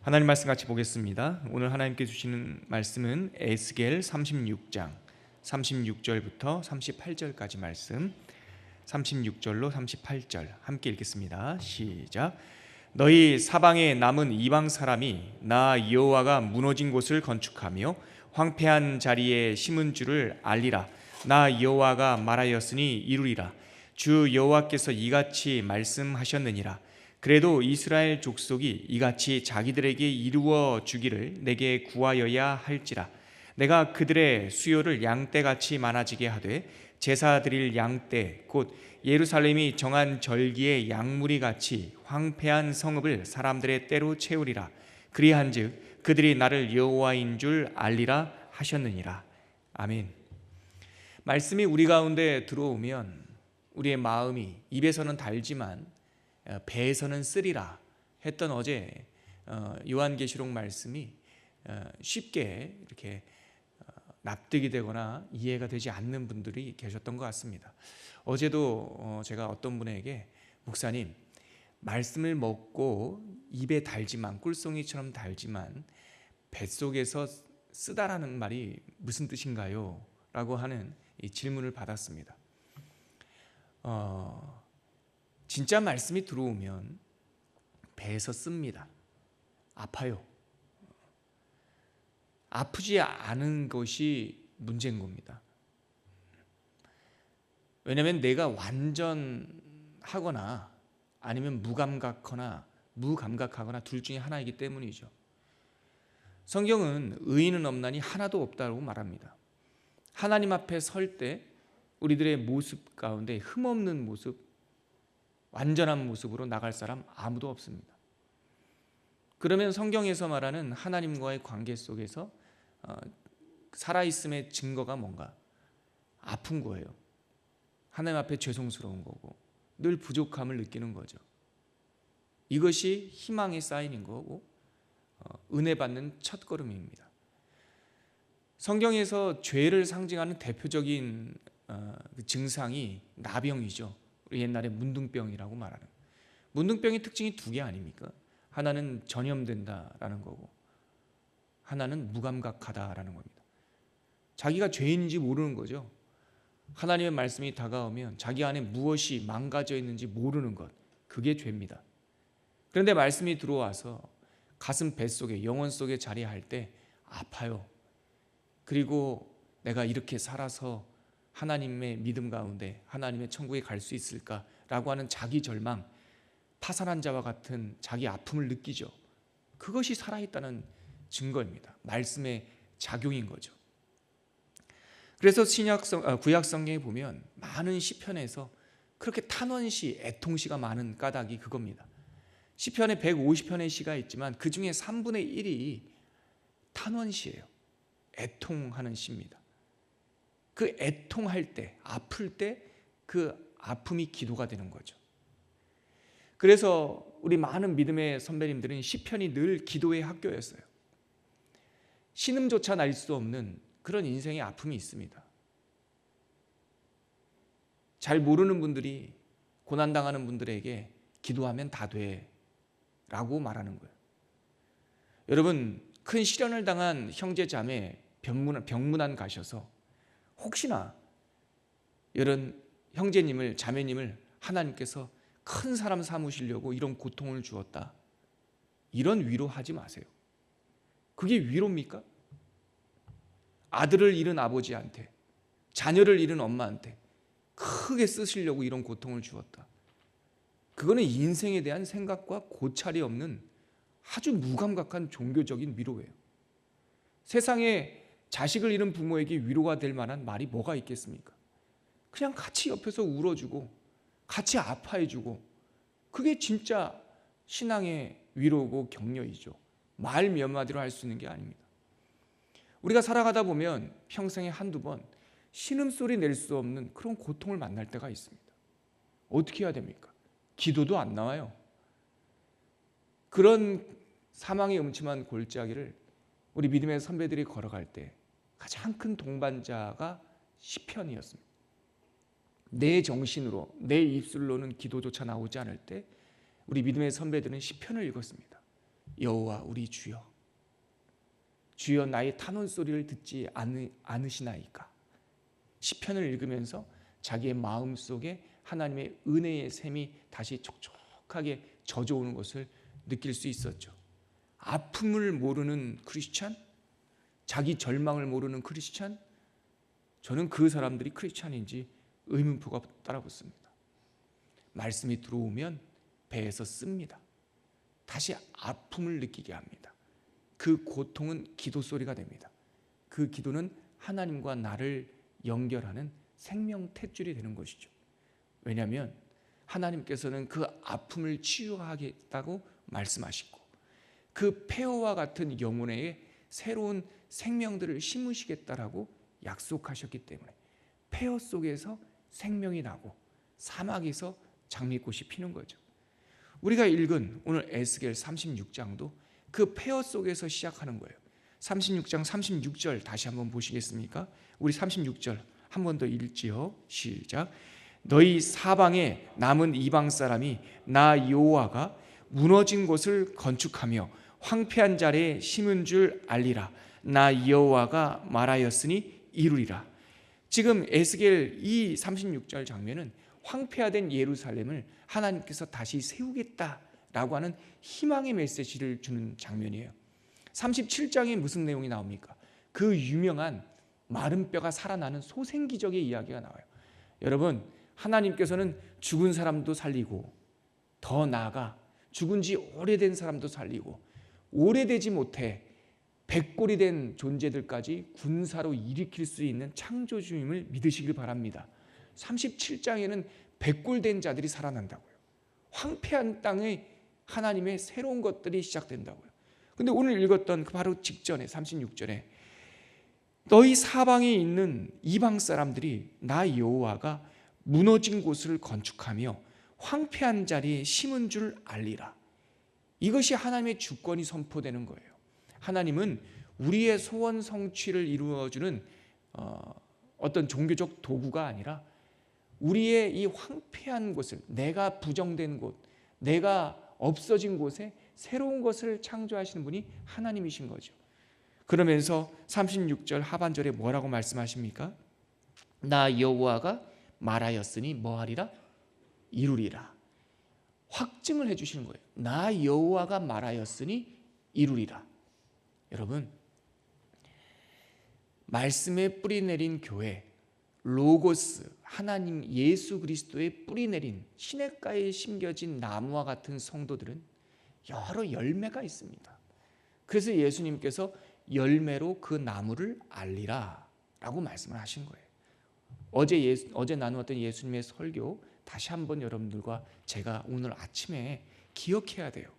하나님 말씀 같이 보겠습니다. 오늘 하나님께 주시는 말씀은 에스겔 36장 36절부터 38절까지 말씀, 36절로 38절 함께 읽겠습니다. 시작. 너희 사방에 남은 이방 사람이 나 여호와가 무너진 곳을 건축하며 황폐한 자리에 심은 줄을 알리라. 나 여호와가 말하였으니 이루리라. 주 여호와께서 이같이 말씀하셨느니라. 그래도 이스라엘 족속이 이같이 자기들에게 이루어 주기를 내게 구하여야 할지라. 내가 그들의 수요를 양떼같이 많아지게 하되 제사 드릴 양떼 곧 예루살렘이 정한 절기의 양무리 같이 황폐한 성읍을 사람들의 때로 채우리라. 그리한즉 그들이 나를 여호와인 줄 알리라 하셨느니라. 아멘. 말씀이 우리 가운데 들어오면 우리의 마음이 입에서는 달지만 배에서는 쓰리라 했던 어제 요한계시록 말씀이 쉽게 이렇게 납득이 되거나 이해가 되지 않는 분들이 계셨던 것 같습니다. 어제도 제가 어떤 분에게 목사님, 말씀을 먹고 입에 달지만 꿀송이처럼 달지만 뱃속에서 쓰다라는 말이 무슨 뜻인가요? 라고 하는 이 질문을 받았습니다. 진짜 말씀이 들어오면 배에서 씁니다. 아파요. 아프지 않은 것이 문제인 겁니다. 왜냐하면 내가 완전하거나 아니면 무감각하거나 둘 중에 하나이기 때문이죠. 성경은 의인은 없나니 하나도 없다고 말합니다. 하나님 앞에 설 때 우리들의 모습 가운데 흠없는 모습, 완전한 모습으로 나갈 사람 아무도 없습니다. 그러면 성경에서 말하는 하나님과의 관계 속에서 살아있음의 증거가 뭔가? 아픈 거예요. 하나님 앞에 죄송스러운 거고 늘 부족함을 느끼는 거죠. 이것이 희망의 사인인 거고 은혜 받는 첫걸음입니다. 성경에서 죄를 상징하는 대표적인 증상이 나병이죠. 우리 옛날에 문둥병이라고 말하는, 문둥병의 특징이 두 개 아닙니까? 하나는 전염된다라는 거고 하나는 무감각하다라는 겁니다. 자기가 죄인인지 모르는 거죠. 하나님의 말씀이 다가오면 자기 안에 무엇이 망가져 있는지 모르는 것, 그게 죄입니다. 그런데 말씀이 들어와서 가슴 뱃속에, 영혼 속에 자리할 때 아파요. 그리고 내가 이렇게 살아서 하나님의 믿음 가운데 하나님의 천국에 갈 수 있을까라고 하는 자기 절망, 파산한 자와 같은 자기 아픔을 느끼죠. 그것이 살아있다는 증거입니다. 말씀의 작용인 거죠. 그래서 구약 성경에 보면 많은 시편에서 그렇게 탄원시, 애통시가 많은 까닭이 그겁니다. 시편에 150편의 시가 있지만 그 중에 3분의 1이 탄원시예요. 애통하는 시입니다. 그 애통할 때, 아플 때 그 아픔이 기도가 되는 거죠. 그래서 우리 많은 믿음의 선배님들은 시편이 늘 기도의 학교였어요. 신음조차 날 수 없는 그런 인생의 아픔이 있습니다. 잘 모르는 분들이, 고난당하는 분들에게 기도하면 다 돼 라고 말하는 거예요. 여러분, 큰 시련을 당한 형제 자매 병문안 가셔서 혹시나 이런 형제님을, 자매님을 하나님께서 큰 사람 삼으시려고 이런 고통을 주었다, 이런 위로하지 마세요. 그게 위로입니까? 아들을 잃은 아버지한테, 자녀를 잃은 엄마한테 크게 쓰시려고 이런 고통을 주었다, 그거는 인생에 대한 생각과 고찰이 없는 아주 무감각한 종교적인 위로예요. 세상에 자식을 잃은 부모에게 위로가 될 만한 말이 뭐가 있겠습니까? 그냥 같이 옆에서 울어주고 같이 아파해주고, 그게 진짜 신앙의 위로고 격려이죠. 말 몇 마디로 할 수 있는 게 아닙니다. 우리가 살아가다 보면 평생에 한두 번 신음소리 낼 수 없는 그런 고통을 만날 때가 있습니다. 어떻게 해야 됩니까? 기도도 안 나와요. 그런 사망의 음침한 골짜기를 우리 믿음의 선배들이 걸어갈 때 가장 큰 동반자가 시편이었습니다. 내 정신으로, 내 입술로는 기도조차 나오지 않을 때 우리 믿음의 선배들은 시편을 읽었습니다. 여호와 우리 주여, 주여 나의 탄원 소리를 듣지 않으시나이까. 시편을 읽으면서 자기의 마음속에 하나님의 은혜의 샘이 다시 촉촉하게 젖어오는 것을 느낄 수 있었죠. 아픔을 모르는 크리스찬, 자기 절망을 모르는 크리스찬, 저는 그 사람들이 크리스찬인지 의문표가 따라붙습니다. 말씀이 들어오면 배에서 씁니다. 다시 아픔을 느끼게 합니다. 그 고통은 기도 소리가 됩니다. 그 기도는 하나님과 나를 연결하는 생명 탯줄이 되는 것이죠. 왜냐하면 하나님께서는 그 아픔을 치유하겠다고 말씀하시고 그 폐허와 같은 영혼에 새로운 생명들을 심으시겠다라고 약속하셨기 때문에 폐허 속에서 생명이 나고 사막에서 장미꽃이 피는 거죠. 우리가 읽은 오늘 에스겔 36장도 그 폐허 속에서 시작하는 거예요. 36장 36절 다시 한번 보시겠습니까? 우리 36절 한 번 더 읽지요. 시작. 너희 사방에 남은 이방 사람이 나 여호와가 무너진 곳을 건축하며 황폐한 자리에 심은 줄 알리라. 나 여호와가 말하였으니 이루리라. 지금 에스겔 이 36절 장면은 황폐화된 예루살렘을 하나님께서 다시 세우겠다라고 하는 희망의 메시지를 주는 장면이에요. 37장에 무슨 내용이 나옵니까? 그 유명한 마른 뼈가 살아나는 소생기적의 이야기가 나와요. 여러분, 하나님께서는 죽은 사람도 살리고 더 나아가 죽은 지 오래된 사람도 살리고 오래되지 못해 백골이 된 존재들까지 군사로 일으킬 수 있는 창조주임을 믿으시길 바랍니다. 37장에는 백골된 자들이 살아난다고요. 황폐한 땅에 하나님의 새로운 것들이 시작된다고요. 근데 오늘 읽었던 그 바로 직전에 36절에 너희 사방에 있는 이방 사람들이 나 여호와가 무너진 곳을 건축하며 황폐한 자리에 심은 줄 알리라. 이것이 하나님의 주권이 선포되는 거예요. 하나님은 우리의 소원 성취를 이루어주는 어떤 종교적 도구가 아니라 우리의 이 황폐한 곳을, 내가 부정된 곳, 내가 없어진 곳에 새로운 것을 창조하시는 분이 하나님이신 거죠. 그러면서 36절 하반절에 뭐라고 말씀하십니까? 나 여호와가 말하였으니 뭐하리라? 이루리라. 확증을 해주시는 거예요. 나 여호와가 말하였으니 이루리라. 여러분, 말씀에 뿌리 내린 교회, 로고스, 하나님 예수 그리스도의 뿌리 내린 시냇가에 심겨진 나무와 같은 성도들은 여러 열매가 있습니다. 그래서 예수님께서 열매로 그 나무를 알리라 라고 말씀을 하신 거예요. 어제 나누었던 예수님의 설교 다시 한번 여러분들과 제가 오늘 아침에 기억해야 돼요.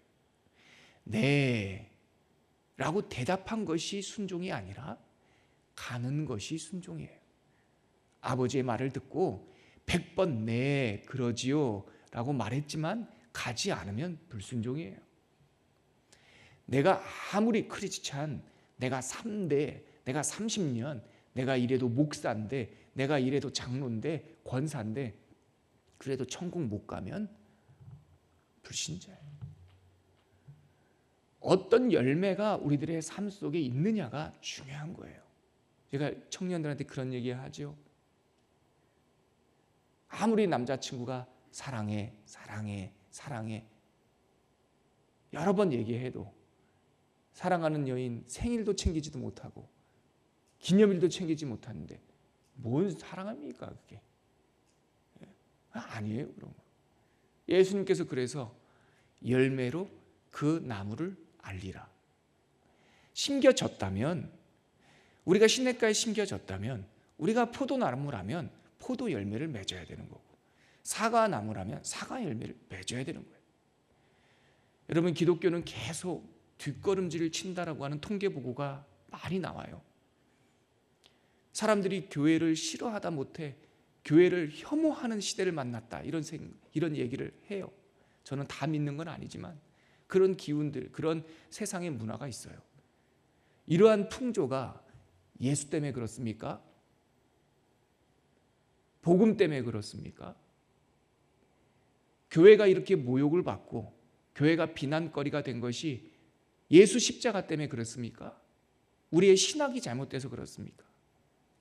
네 라고 대답한 것이 순종이 아니라 가는 것이 순종이에요. 아버지의 말을 듣고 100번 네 그러지요 라고 말했지만 가지 않으면 불순종이에요. 내가 아무리 크리스찬, 내가 3대, 내가 30년, 내가 이래도 목사인데, 내가 이래도 장로인데, 권사인데 그래도 천국 못 가면 불신자예요. 어떤 열매가 우리들의 삶 속에 있느냐가 중요한 거예요. 제가 청년들한테 그런 얘기 하죠. 아무리 남자친구가 사랑해, 사랑해, 사랑해 여러 번 얘기해도 사랑하는 여인 생일도 챙기지도 못하고 기념일도 챙기지 못하는데 뭔 사랑합니까 그게? 아니에요. 그런 거. 예수님께서 그래서 열매로 그 나무를 알리라. 심겨졌다면, 우리가 시냇가에 심겨졌다면, 우리가 포도나무라면 포도 열매를 맺어야 되는 거고, 사과나무라면 사과 열매를 맺어야 되는 거예요. 여러분, 기독교는 계속 뒷걸음질을 친다라고 하는 통계 보고가 많이 나와요. 사람들이 교회를 싫어하다 못해 교회를 혐오하는 시대를 만났다, 이런 얘기를 해요. 저는 다 믿는 건 아니지만 그런 기운들, 그런 세상의 문화가 있어요. 이러한 풍조가 예수 때문에 그렇습니까? 복음 때문에 그렇습니까? 교회가 이렇게 모욕을 받고 교회가 비난거리가 된 것이 예수 십자가 때문에 그렇습니까? 우리의 신학이 잘못돼서 그렇습니까?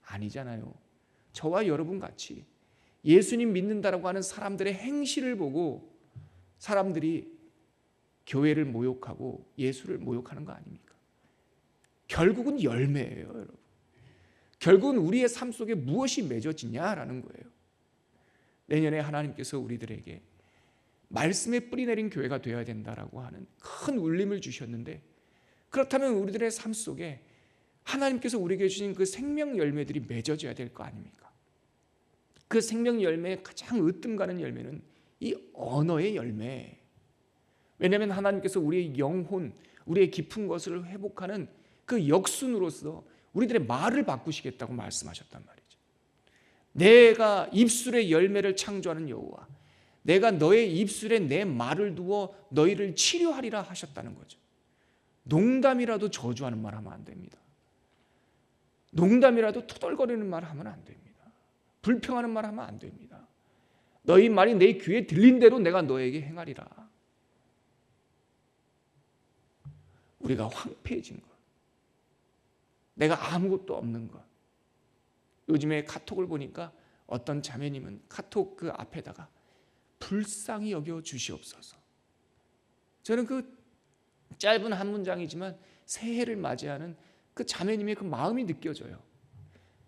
아니잖아요. 저와 여러분 같이 예수님 믿는다라고 하는 사람들의 행실을 보고 사람들이 교회를 모욕하고 예수를 모욕하는 거 아닙니까? 결국은 열매예요, 여러분. 결국은 우리의 삶 속에 무엇이 맺어지냐라는 거예요. 내년에 하나님께서 우리들에게 말씀에 뿌리 내린 교회가 되어야 된다라고 하는 큰 울림을 주셨는데, 그렇다면 우리들의 삶 속에 하나님께서 우리에게 주신 그 생명 열매들이 맺어져야 될 거 아닙니까? 그 생명 열매의 가장 으뜸 가는 열매는 이 언어의 열매. 왜냐하면 하나님께서 우리의 영혼, 우리의 깊은 것을 회복하는 그 역순으로서 우리들의 말을 바꾸시겠다고 말씀하셨단 말이죠. 내가 입술의 열매를 창조하는 여호와, 내가 너의 입술에 내 말을 두어 너희를 치료하리라 하셨다는 거죠. 농담이라도 저주하는 말 하면 안 됩니다. 농담이라도 투덜거리는 말 하면 안 됩니다. 불평하는 말 하면 안 됩니다. 너희 말이 내 귀에 들린 대로 내가 너에게 행하리라. 우리가 황폐해진 것, 내가 아무것도 없는 것. 요즘에 카톡을 보니까 어떤 자매님은 카톡 그 앞에다가 불쌍히 여겨 주시옵소서. 저는 그 짧은 한 문장이지만 새해를 맞이하는 그 자매님의 그 마음이 느껴져요.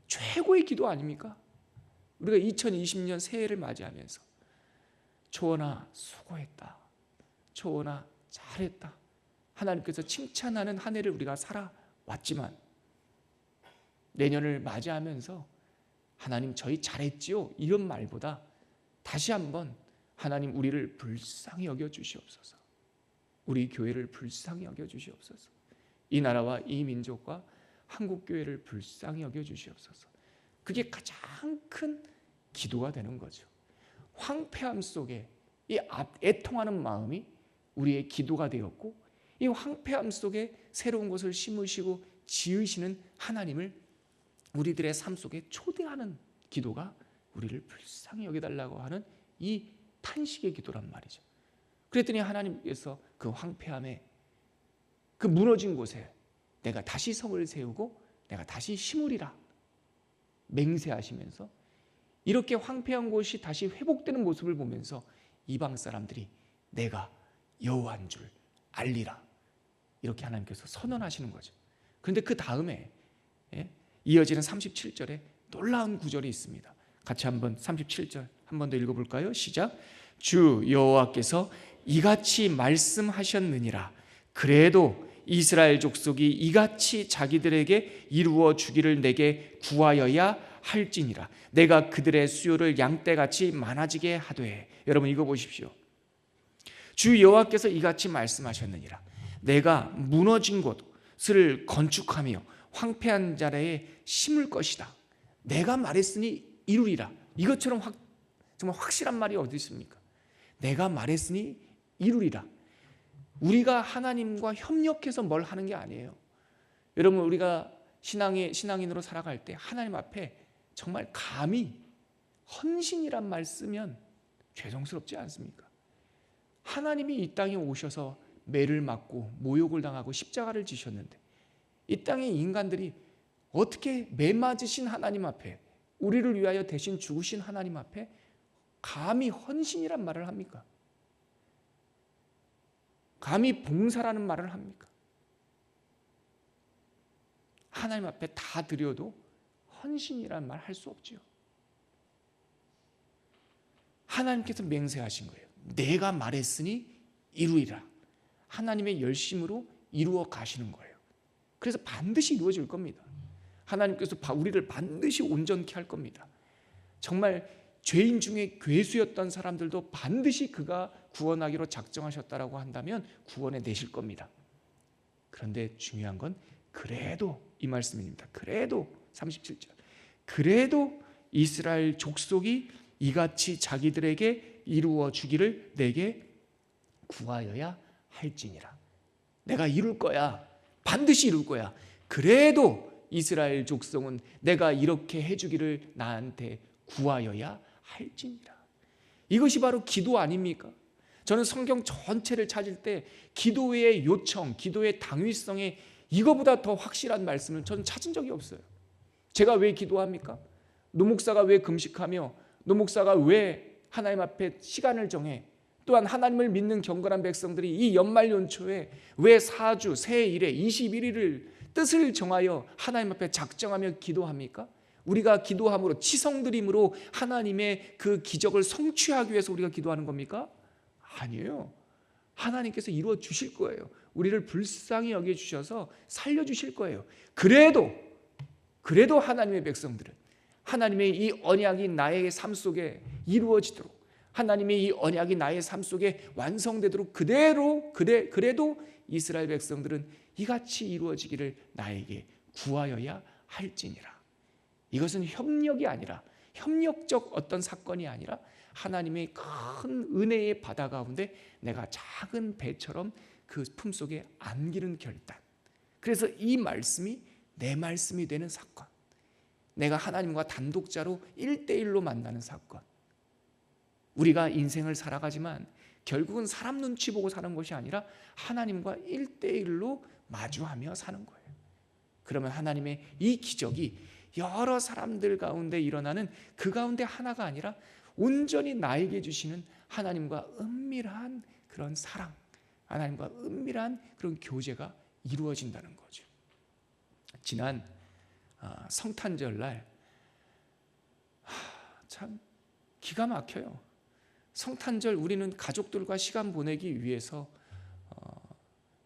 최고의 기도 아닙니까? 우리가 2020년 새해를 맞이하면서 초원아 수고했다, 초원아 잘했다, 하나님께서 칭찬하는 한 해를 우리가 살아왔지만 내년을 맞이하면서 하나님 저희 잘했지요 이런 말보다 다시 한번 하나님 우리를 불쌍히 여겨 주시옵소서. 우리 교회를 불쌍히 여겨 주시옵소서. 이 나라와 이 민족과 한국교회를 불쌍히 여겨 주시옵소서. 그게 가장 큰 기도가 되는 거죠. 황폐함 속에 이 애통하는 마음이 우리의 기도가 되었고, 이 황폐함 속에 새로운 것을 심으시고 지으시는 하나님을 우리들의 삶 속에 초대하는 기도가 우리를 불쌍히 여겨달라고 하는 이 탄식의 기도란 말이죠. 그랬더니 하나님께서 그 황폐함에, 그 무너진 곳에 내가 다시 성을 세우고 내가 다시 심으리라 맹세하시면서 이렇게 황폐한 곳이 다시 회복되는 모습을 보면서 이방 사람들이 내가 여호와인 줄 알리라, 이렇게 하나님께서 선언하시는 거죠. 그런데 그 다음에 이어지는 37절에 놀라운 구절이 있습니다. 같이 한번 37절 한 번 더 읽어볼까요? 시작. 주 여호와께서 이같이 말씀하셨느니라. 그래도 이스라엘 족속이 이같이 자기들에게 이루어 주기를 내게 구하여야 할지니라. 내가 그들의 수요를 양떼같이 많아지게 하되. 여러분 이거 보십시오. 주 여호와께서 이같이 말씀하셨느니라. 내가 무너진 곳을 건축하며 황폐한 자리에 심을 것이다. 내가 말했으니 이루리라. 이것처럼 정말 확실한 말이 어디 있습니까? 내가 말했으니 이루리라. 우리가 하나님과 협력해서 뭘 하는 게 아니에요. 여러분 우리가 신앙인으로 살아갈 때 하나님 앞에 정말 감히 헌신이란 말 쓰면 죄송스럽지 않습니까? 하나님이 이 땅에 오셔서 매를 맞고 모욕을 당하고 십자가를 지셨는데 이 땅의 인간들이 어떻게 매 맞으신 하나님 앞에, 우리를 위하여 대신 죽으신 하나님 앞에 감히 헌신이란 말을 합니까? 감히 봉사라는 말을 합니까? 하나님 앞에 다 드려도 헌신이란 말 할 수 없지요. 하나님께서 맹세하신 거예요. 내가 말했으니 이루리라. 하나님의 열심으로 이루어 가시는 거예요. 그래서 반드시 이루어질 겁니다. 하나님께서 우리를 반드시 온전케 할 겁니다. 정말 죄인 중에 괴수였던 사람들도 반드시 그가 구원하기로 작정하셨다라고 한다면 구원해 내실 겁니다. 그런데 중요한 건 그래도 이 말씀입니다. 그래도 37절. 그래도 이스라엘 족속이 이같이 자기들에게 이루어 주기를 내게 구하여야 할지니라. 내가 이룰 거야. 반드시 이룰 거야. 그래도 이스라엘 족속은 내가 이렇게 해주기를 나한테 구하여야 할지니라. 이것이 바로 기도 아닙니까? 저는 성경 전체를 찾을 때 기도의 요청, 기도의 당위성에 이거보다 더 확실한 말씀을 저는 찾은 적이 없어요. 제가 왜 기도합니까? 노목사가 왜 금식하며, 노목사가 왜 하나님 앞에 시간을 정해, 또한 하나님을 믿는 경건한 백성들이 이 연말연초에 왜 사주, 새일에 21일을 뜻을 정하여 하나님 앞에 작정하며 기도합니까? 우리가 기도함으로, 치성드림으로 하나님의 그 기적을 성취하기 위해서 우리가 기도하는 겁니까? 아니에요. 하나님께서 이루어 주실 거예요. 우리를 불쌍히 여겨주셔서 살려주실 거예요. 그래도 하나님의 백성들은 하나님의 이 언약이 나의 삶 속에 이루어지도록, 하나님의 이 언약이 나의 삶 속에 완성되도록 그래도 이스라엘 백성들은 이같이 이루어지기를 나에게 구하여야 할지니라. 이것은 협력이 아니라, 협력적 어떤 사건이 아니라 하나님의 큰 은혜의 바다 가운데 내가 작은 배처럼 그 품속에 안기는 결단. 그래서 이 말씀이 내 말씀이 되는 사건, 내가 하나님과 단독자로 1대1로 만나는 사건. 우리가 인생을 살아가지만 결국은 사람 눈치 보고 사는 것이 아니라 하나님과 1대1로 마주하며 사는 거예요. 그러면 하나님의 이 기적이 여러 사람들 가운데 일어나는 그 가운데 하나가 아니라 온전히 나에게 주시는 하나님과 은밀한 그런 사랑, 하나님과 은밀한 그런 교제가 이루어진다는 거죠. 지난 성탄절날 참 기가 막혀요. 성탄절 우리는 가족들과 시간 보내기 위해서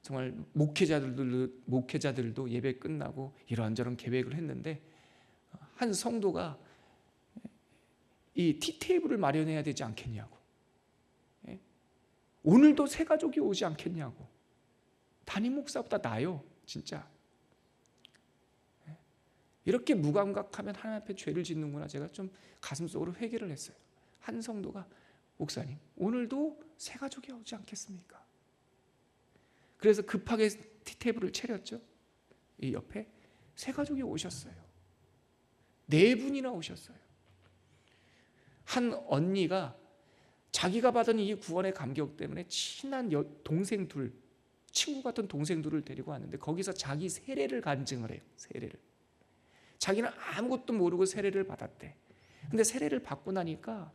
정말 목회자들도 예배 끝나고 이런저런 계획을 했는데, 한 성도가 이 티테이블을 마련해야 되지 않겠냐고, 오늘도 새 가족이 오지 않겠냐고. 담임 목사보다 나요 진짜. 이렇게 무감각하면 하나님 앞에 죄를 짓는구나. 제가 좀 가슴속으로 회개를 했어요. 한 성도가, 목사님 오늘도 새 가족이 오지 않겠습니까? 그래서 급하게 티테이블을 차렸죠. 이 옆에 새 가족이 오셨어요. 4분이나 오셨어요. 한 언니가 자기가 받은 이 구원의 감격 때문에 친한 동생 둘, 친구 같은 동생 둘을 데리고 왔는데 거기서 자기 세례를 간증을 해요. 세례를. 자기는 아무것도 모르고 세례를 받았대. 근데 세례를 받고 나니까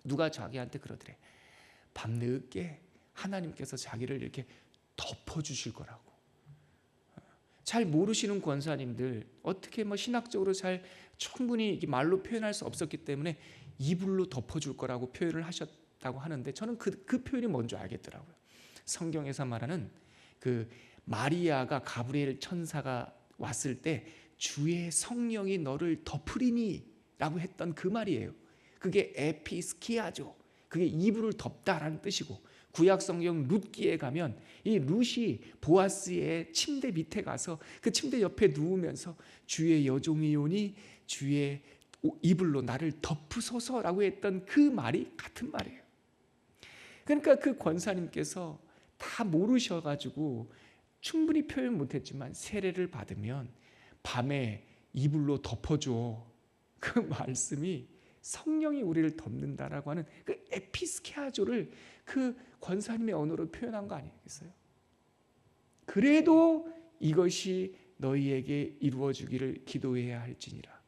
누가 자기한테 그러더래. 밤늦게 하나님께서 자기를 이렇게 덮어주실 거라고. 잘 모르시는 권사님들, 어떻게 신학적으로 잘 충분히 말로 표현할 수 없었기 때문에 이불로 덮어줄 거라고 표현을 하셨다고 하는데, 저는 그 표현이 뭔지 알겠더라고요. 성경에서 말하는 그 마리아가 가브리엘 천사가 왔을 때 주의 성령이 너를 덮으리니 라고 했던 그 말이에요. 그게 에피스키아죠. 그게 이불을 덮다라는 뜻이고, 구약 성경 룻기에 가면 이 룻이 보아스의 침대 밑에 가서 그 침대 옆에 누우면서 주의 여종이오니 주의 이불로 나를 덮으소서라고 했던 그 말이 같은 말이에요. 그러니까 그 권사님께서 다 모르셔가지고 충분히 표현 못했지만 세례를 받으면 밤에 이불로 덮어줘, 그 말씀이 성령이 우리를 덮는다라고 하는 그 에피스케아조를 그 권사님의 언어로 표현한 거 아니겠어요? 그래도 이것이 너희에게 이루어지기를 기도해야 할지니라.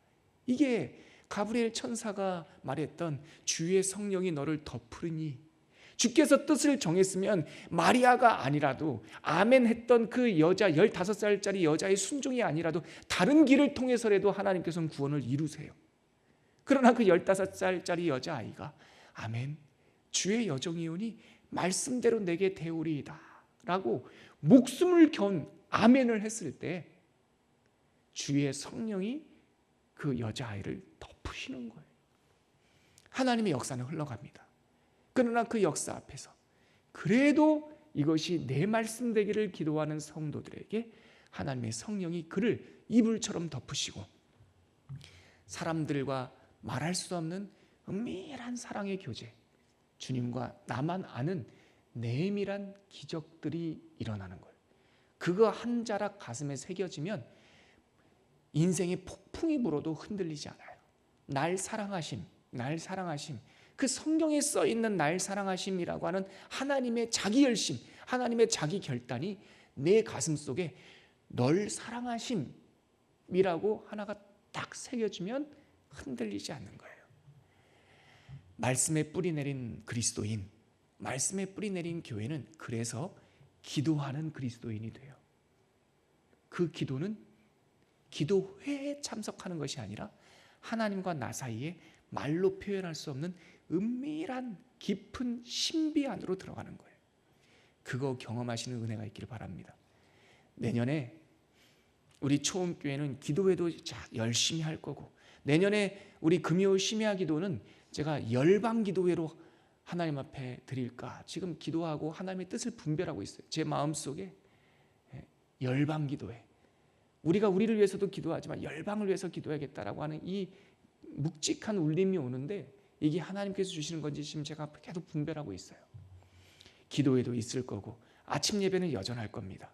이게 가브리엘 천사가 말했던 주의 성령이 너를 덮으리니, 주께서 뜻을 정했으면 마리아가 아니라도 아멘 했던 그 여자 15살짜리 여자의 순종이 아니라도 다른 길을 통해서라도 하나님께서는 구원을 이루세요. 그러나 그 15살짜리 여자아이가 아멘 주의 여종이오니 말씀대로 내게 되오리이다 라고 목숨을 건 아멘을 했을 때 주의 성령이 그 여자아이를 덮으시는 거예요. 하나님의 역사는 흘러갑니다. 그러나 그 역사 앞에서 그래도 이것이 내 말씀 되기를 기도하는 성도들에게 하나님의 성령이 그를 이불처럼 덮으시고 사람들과 말할 수 없는 은밀한 사랑의 교제, 주님과 나만 아는 내밀한 기적들이 일어나는 거예요. 그거 한 자락 가슴에 새겨지면 인생의 폭풍이 불어도 흔들리지 않아요. 날 사랑하심, 그 성경에 써 있는 날 사랑하심이라고 하는 하나님의 자기 열심, 하나님의 자기 결단이 내 가슴 속에 널 사랑하심이라고 하나가 딱 새겨지면 흔들리지 않는 거예요. 말씀에 뿌리 내린 그리스도인, 말씀에 뿌리 내린 교회는 그래서 기도하는 그리스도인이 돼요. 그 기도는 기도회에 참석하는 것이 아니라 하나님과 나 사이에 말로 표현할 수 없는 은밀한 깊은 신비 안으로 들어가는 거예요. 그거 경험하시는 은혜가 있기를 바랍니다. 내년에 우리 초음교회는 기도회도 열심히 할 거고, 내년에 우리 금요 심야 기도는 제가 열방 기도회로 하나님 앞에 드릴까 지금 기도하고 하나님의 뜻을 분별하고 있어요. 제 마음속에 열방 기도회, 우리가 우리를 위해서도 기도하지만 열방을 위해서 기도해야겠다라고 하는 이 묵직한 울림이 오는데, 이게 하나님께서 주시는 건지 지금 제가 계속 분별하고 있어요. 기도회도 있을 거고 아침 예배는 여전할 겁니다.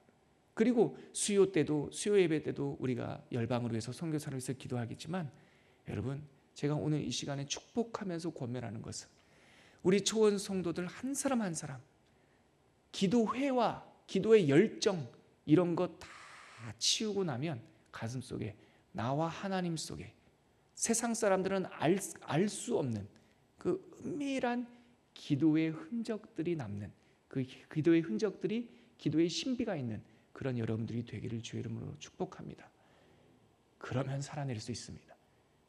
그리고 수요 때도, 수요 예배 때도 우리가 열방을 위해서 선교사를 위해서 기도하겠지만, 여러분 제가 오늘 이 시간에 축복하면서 권면하는 것은 우리 초원 성도들 한 사람 한 사람 기도회와 기도의 열정 이런 거 다 치우고 나면 가슴 속에 나와 하나님 속에 세상 사람들은 알 수 없는 그 은밀한 기도의 흔적들이 남는, 그 기도의 흔적들이 기도의 신비가 있는 그런 여러분들이 되기를 주의 이름으로 축복합니다. 그러면 살아낼 수 있습니다.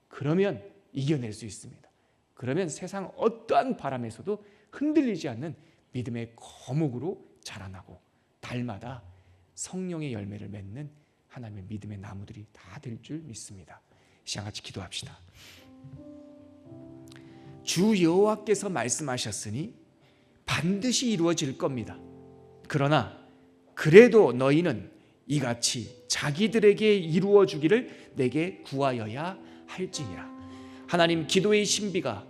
그러면 이겨낼 수 있습니다. 그러면 세상 어떠한 바람에서도 흔들리지 않는 믿음의 거목으로 자라나고 달마다 성령의 열매를 맺는 하나님의 믿음의 나무들이 다 될 줄 믿습니다. 시간 같이 기도합시다. 주 여호와께서 말씀하셨으니 반드시 이루어질 겁니다. 그러나 그래도 너희는 이같이 자기들에게 이루어 주기를 내게 구하여야 할지니라. 하나님, 기도의 신비가,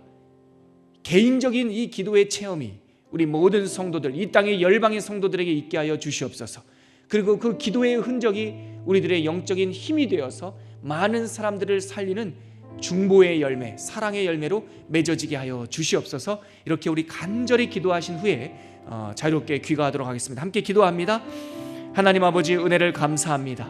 개인적인 이 기도의 체험이 우리 모든 성도들, 이 땅의 열방의 성도들에게 있게 하여 주시옵소서. 그리고 그 기도의 흔적이 우리들의 영적인 힘이 되어서 많은 사람들을 살리는 중보의 열매, 사랑의 열매로 맺어지게 하여 주시옵소서. 이렇게 우리 간절히 기도하신 후에 자유롭게 귀가하도록 하겠습니다. 함께 기도합니다. 하나님 아버지, 은혜를 감사합니다.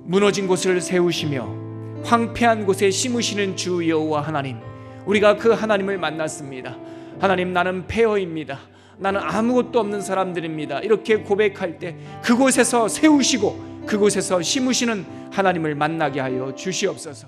무너진 곳을 세우시며 황폐한 곳에 심으시는 주 여호와 하나님, 우리가 그 하나님을 만났습니다. 하나님, 나는 폐허입니다. 나는 아무것도 없는 사람들입니다. 이렇게 고백할 때 그곳에서 세우시고 그곳에서 심으시는 하나님을 만나게 하여 주시옵소서.